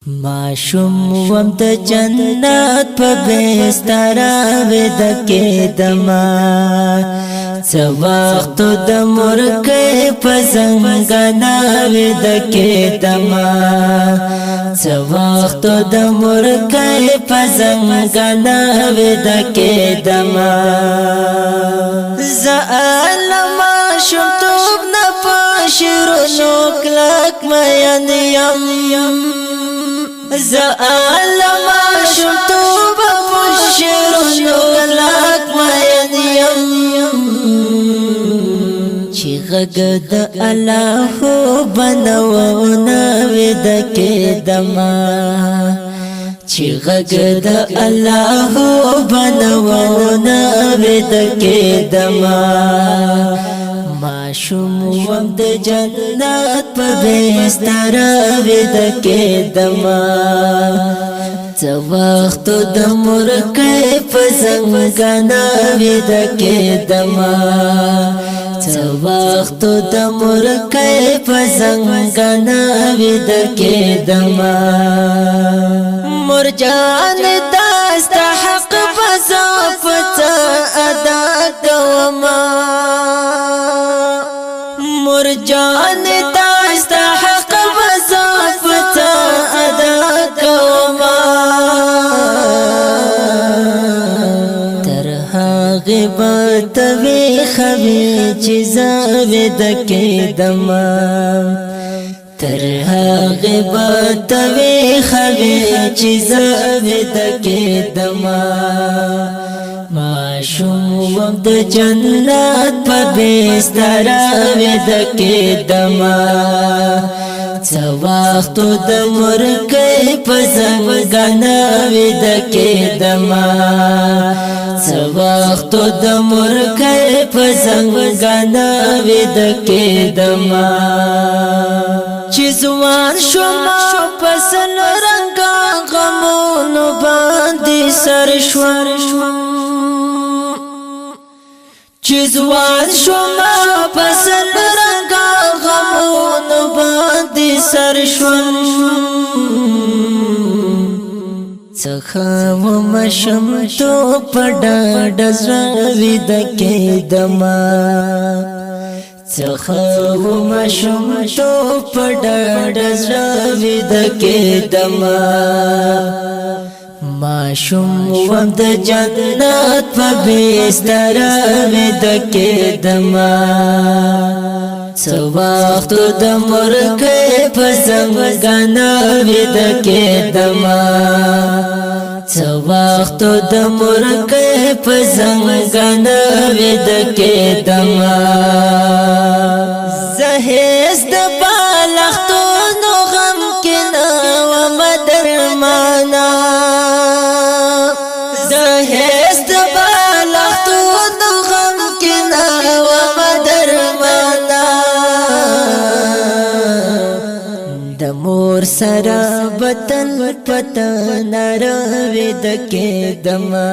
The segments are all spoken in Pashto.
معشوم وم د جنت په بستر ود کېدما څه وخت د مرګ په زنګنا ود کېدما څه وخت د مرګ په زنګنا ود کېدما زعلم شم توب نه پښرونو کلک مېن یم زعلم شم توب پښرونو کلک مېن یم چې غږ د الله بنونه ود کېدما چې غږ د الله بنونه ود کېدما معشوم وم د جنت په بستر ود کېدما څه وخت د مرګ په زنګنا ود کېدما څه وخت د مرګ په زنګنا ود کېدما مرجان داست حق بزافت ادا کوما مرجان داست حق بزافت ادا کوما ترها غیبت وی خوی چیزا ود کېدما ترها غیبت وی خوی چیزا ود کېدما معشوم وم د جنت په بستر ود کېدما څه وخت د مرګ په زنګنا ود کېدما څه وخت د مرګ په زنګنا ود کېدما چې ځوان شوم پسل رنګ غمونو باندې سر شوم چې ځوان شوم پسل رنګ غمونو باندې سر شوم څخه ومشم تو پډډ زړه ود کېدما څخه ومشم تو پډډ زړه ود کېدما معشوم وم د جنت په بستر ود کېدما څه وخت د مرګ په زنګنا ود کېدما څه وخت د مرګ په زنګنا ود کېدما زهز د بالښتونو غم کې نه وم درمانا زهز د بالښتونو غم کې نه وم درمانا د مور سره وطن پتن ود کېدما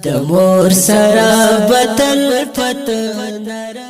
د مور سره وطن پتن